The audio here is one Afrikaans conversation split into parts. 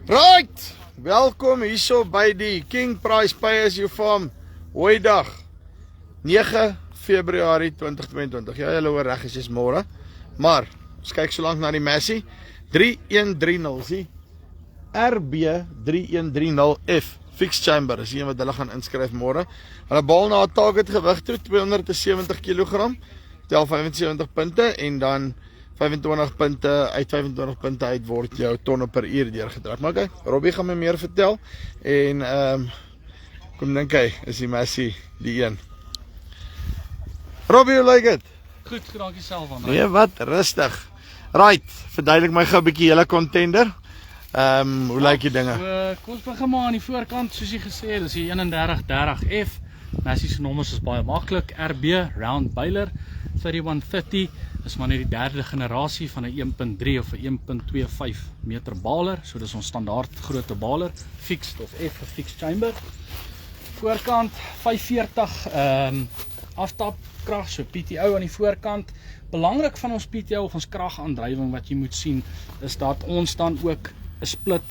Right, welkom hierso by die King Price PayAsYouFarm Hooidag 9 Februarie 2022. Ja, julle hoor reg, is môre. Maar ons kyk so lank na die Massey 3130 RB3130F fixed chamber. Is een wat hulle gaan inskryf môre. Hulle bal na 'n target gewig toe 270 kg, tel 75 punte en dan 25 punte uit 25 punte uit word jou tonne per uur deurgedruk. Maar okay, Robbie gaan my meer vertel en kom dink hy, is die Massey die een. Robbie, hoe lyk dit? Goed, dankie self aan. Nee, wat rustig. Right, verduidelik my gou 'n bietjie hele contender. Hoe lyk die dinge? Kom ons begin maar aan die voorkant, soos jy gesê het, dis die 3130F. Massey se nommers is baie maklik. RB Round Baler 3130 is maar net die derde generasie van 'n 1.3 of 'n 1.25 meter baler. So dis ons standaard grootte baler, fixed of F vir fixed chamber. Voorkant 540 aftapkrag, so PTO aan die voorkant. Belangrik van ons PTO of ons kragaandrywing wat jy moet sien is dat ons dan ook 'n split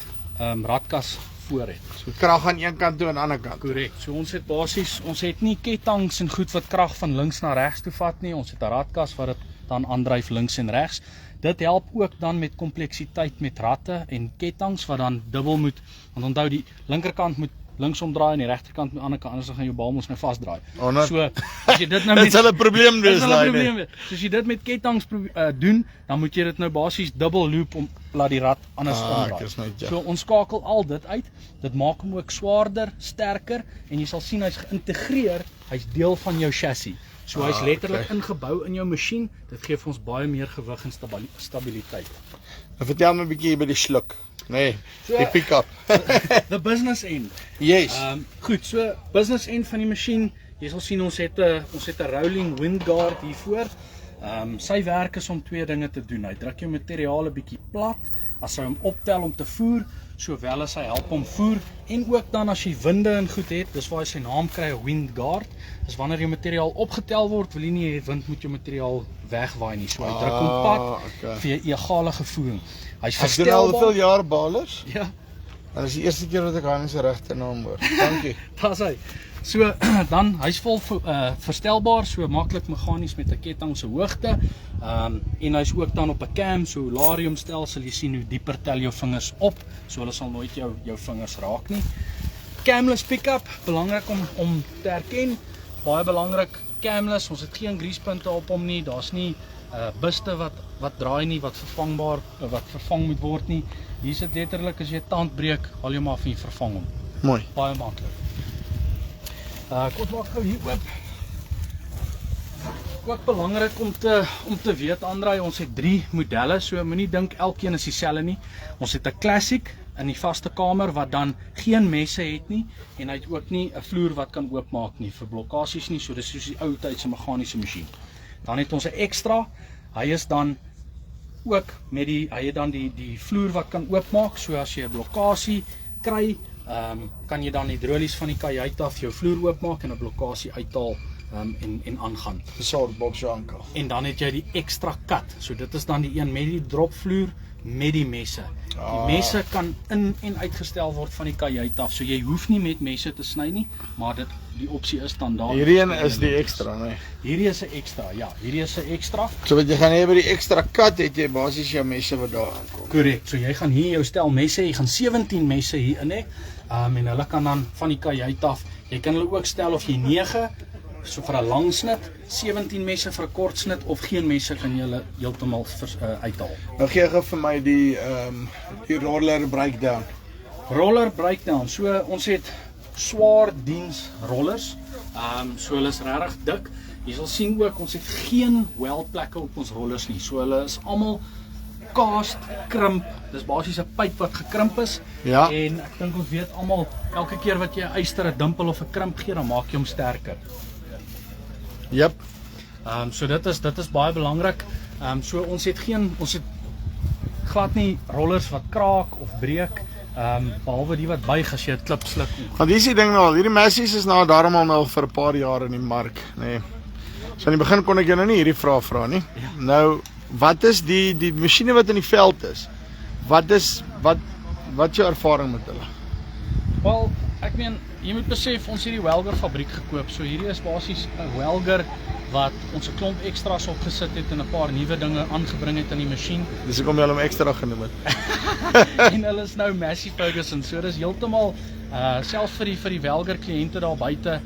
radkas voor het. So krag aan een kant toe en aan die ander kant. Korrek. So ons het basies, ons het nie ketTINGs en goed wat krag van links na regs toe vat nie. Ons het 'n radkas wat dit dan aandryf links en regs. Dit help ook dan met kompleksiteit met ratte en ketTINGs wat dan dubbel moet, want onthou die linkerkant moet linksom draai en die regterkant moet aan die ander kant, anders dan gaan jou bal mos nou vasdraai. So as jy dit nou met dit 'n probleem wees daai. So as jy dit met ketTINGs doen, dan moet jy dit nou basies dubbel loop om laat die rat anders omdraai. So ons skakel al dit uit. Dit maak hom ook swaarder, sterker en jy sal sien hy's geïntegreer, hy's deel van jou chassis. So hy's letterlik ingebou in jou masjien. Dit gee vir ons baie meer gewig en stabiliteit. Nou vertel my 'n bietjie by die sluk. Nee, die pick-up. The business end. Yes. Goed, so business end van die masjien. Jy sal sien ons het 'n rolling windguard hiervoor. Sy werk is om twee dinge te doen. Hy druk jou materiaal 'n bietjie plat as hy hom optel om te voer, sowel as hy help hom voer en ook dan as jy winde en goed het, dis waar hy sy naam kry, 'n windguard. Dis wanneer jou materiaal opgetel word, wil jy nie hê wind moet jou materiaal wegwaai nie. So hy druk hom pad vir 'n egale voering. Hy's verstelbaar. Ek doen al hoeveel jaar balers? Ja. En dis die eerste keer wat ek aan sy regte naam hoor. Dankie. Daar's hy. So dan hy's vol verstelbaar, so maklik meganies met 'n ketting se hoogte. En hy's ook dan op 'n cam, so larium stelsel, jy sien hoe dieper tel jou vingers op, so hulle sal nooit jou vingers raak nie. Camless pick-up, belangrik om te erken, baie belangrik. Camless, ons het geen greasepunte op hom nie, daar's nie buste wat draai nie, wat vervang moet word nie. Hier sit letterlik as jy 'n tand breek, haal jy hom af en jy vervang hom. Mooi. Baie maklik. Kom maak gou hier oop. Ook belangrik om te weet, Andrei, ons het 3 modelle, so moenie dink elkeen is dieselfde nie. Ons het 'n classic in die vaste kamer wat dan geen messe het nie en hy het ook nie 'n vloer wat kan oopmaak nie vir blokkasies nie, so dis soos die ou tydse meganiese masjien. Dan het ons 'n extra, hy is dan ook met hy het dan die vloer wat kan oopmaak, so as jy 'n blokkasie kry, kan jy dan hidrolies van die kajuit af jou vloer oopmaak en 'n blokkasie uithaal en aangaan. Sorg Bob se ankel. En dan het jy die extra cut. So dit is dan die een met die dropvloer met die messe. Die messe kan in en uitgestel word van die kajuit af. So jy hoef nie met messe te sny nie, maar die opsie is dan daar. Hierdie een is die extra, nee. Hierdie is 'n extra, ja. Hierdie is 'n extra. So wat jy gaan hê by die extra cut het jy basies jou messe wat daar aankom. Korrek. So jy gaan hier jou stel messe, jy gaan 17 messe hier in hê. En hulle kan dan van die kajuit af. Jy kan hulle ook stel of jy 9 so vir 'n lang snit, 17 messe vir 'n kort snit of geen messe kan jy hulle heeltemal uithaal. Nou gee gou vir my die roller breakdown. Roller breakdown. So ons het swaar diens rollers. So hulle is regtig dik. Jy sal sien ook ons het geen weldplekke op ons rollers nie. So hulle is almal cast, krimp. Dis basies 'n pyp wat gekrimp is. Ja. En ek dink ons weet almal, elke keer wat jy 'n yster, 'n dimpel of 'n krimp gee, dan maak jy hom sterker. Jep. So dit is baie belangrik. So ons het glad nie rollers wat kraak of breek, behalwe die wat buig as jy 'n klip sluk. Want hier is die ding nou al, hierdie Masseys is nou daarom al nou vir 'n paar jaar in die mark, nee. So aan die begin kon ek jou nou nie hierdie vraag vra nie. Ja. Nou, wat is die masjiene wat in die veld is? Wat wat is jou ervaring met hulle? Wel, ek meen, jy moet besef, ons het die welger fabriek gekoop, so hierdie is basies 'n welger wat ons 'n klomp extras opgesit het en 'n paar nuwe dinge aangebring het in die masjien. Dis hoekom jy hom extra genoem het. En hulle is nou Massey Ferguson, so dis heeltemal, selfs vir die welger kliënte daar buite,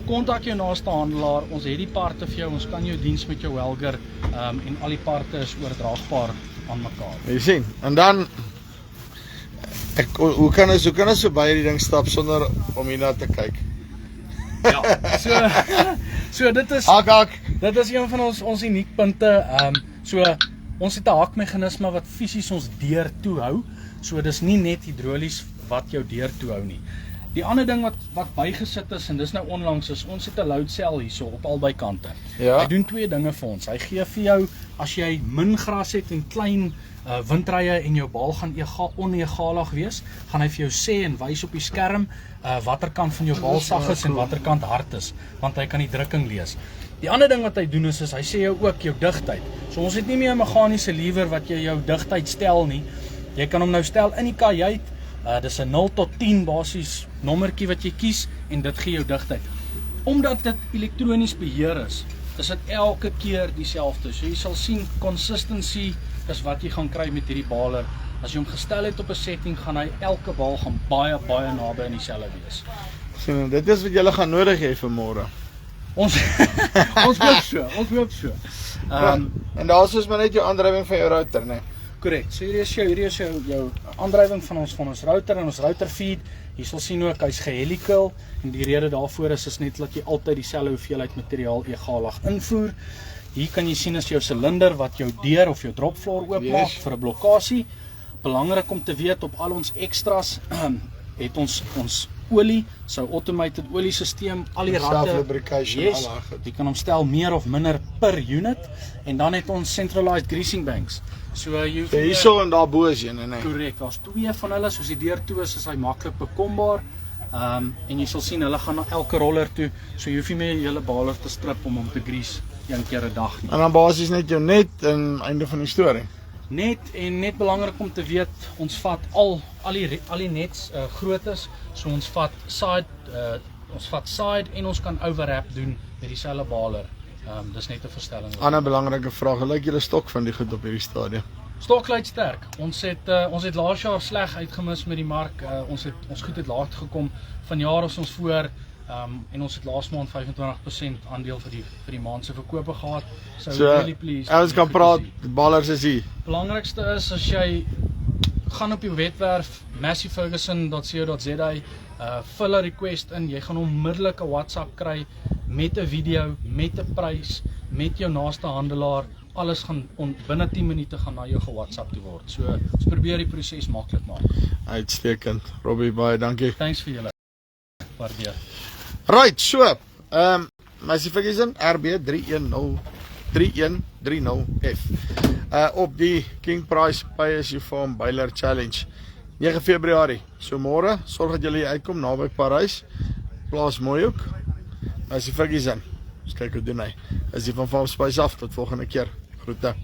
kontak jou naaste handelaar, ons het die parte vir jou, ons kan jou diens met jou welger, en al die parte is oordraagbaar aan mekaar. Jy sien, en dan, hoe kan ons so baie die ding stap sonder om hierna te kyk? Ja, so dit is een van ons uniekpunte, so ons het 'n hakmeganisme wat fisies ons deur toehou, so dis nie net hidrolies wat jou deur toehou nie. Die ander ding wat bygesit is, en dis nou onlangs, is ons het 'n load cell hierso op albei kante. Ja. Hy doen twee dinge vir ons. Hy gee vir jou, as jy min gras het en klein windrye en jou bal gaan onegalig wees, gaan hy vir jou sê en wys op die skerm watter kant van jou bal sag is en watter kant hard is, want hy kan die drukking lees. Die ander ding wat hy doen is hy sê jou ook jou digtheid. So ons het nie meer 'n meganiese lewer wat jy jou digtheid stel nie. Jy kan hom nou stel in die kajuit. Dis 'n 0 tot 10 basies nommertjie wat jy kies en dit gee jou digtheid. Omdat dit elektronies beheer is dit elke keer dieselfde. So jy sal sien consistency is wat jy gaan kry met hierdie baler. As jy hom gestel het op 'n setting, gaan hy elke bal gaan baie naby aan dieselfde wees. So dit is wat julle gaan nodig hê vir môre. Ons hoop so. En daar is maar net jou aandrywing van jou router, né? Korrek. So hierdie is jou aandrywing van ons router en ons router feed. Jy sal sien ook hy's gehelical en die rede daarvoor is net dat jy altyd dieselfde hoeveelheid materiaal egalig invoer. Hier kan jy sien is jou silinder wat jou deur of jou dropfloor oopmaak vir 'n blokkasie. Belangrik om te weet op al ons extras het ons olie, so automated oliesisteem, al die ratte, jy kan hom stel meer of minder per unit en dan het ons centralized greasing banks. So jy hierso en daarbo is een, nee. Korrek, daar's twee van hulle, soos die deur toe is hy maklik bekombaar. En jy sal sien hulle gaan na elke roller toe, so jy hoef nie meer jou hele baler te strip om hom te grease een keer 'n dag nie. En dan basies net jou net en einde van die storie. Net belangrik om te weet, ons vat al die nets grootes, so ons vat side en ons kan overwrap doen met dieselfde baler. Dis net 'n verstelling. Ander belangrike vraag, hoe lyk julle stok van die goed op hierdie stadium? Stok lyk sterk. Ons het laas jaar sleg uitgemis met die mark. Ons goed het laag gekom. Vanjaar is ons voor en ons het laas maand 25% aandeel vir die maand se verkope gehad. So really pleased. Ons kan praat, die balers is hier. Belangrikste is as jy gaan op die webwerf masseyferguson.co.za, vul 'n request in, jy gaan onmiddellik 'n WhatsApp kry met 'n video, met 'n prys, met jou naaste handelaar. Alles gaan binne 10 minute gaan na jou ge-WhatsApp toe word. So ons probeer die proses maklik maak. Uitstekend. Robbie, baie dankie. Thanks vir julle. Waardeer. Right, so, Massey Ferguson RB3130F op die King Price PayAsYouFarm Baler Challenge 9 Februarie. So môre, sorg dat julle uitkom naby Parys. Plaas mooi ook. Massey Ferguson. Ons kyk hoe doen hy. Is die van Farmspace af, tot volgende keer. Groete.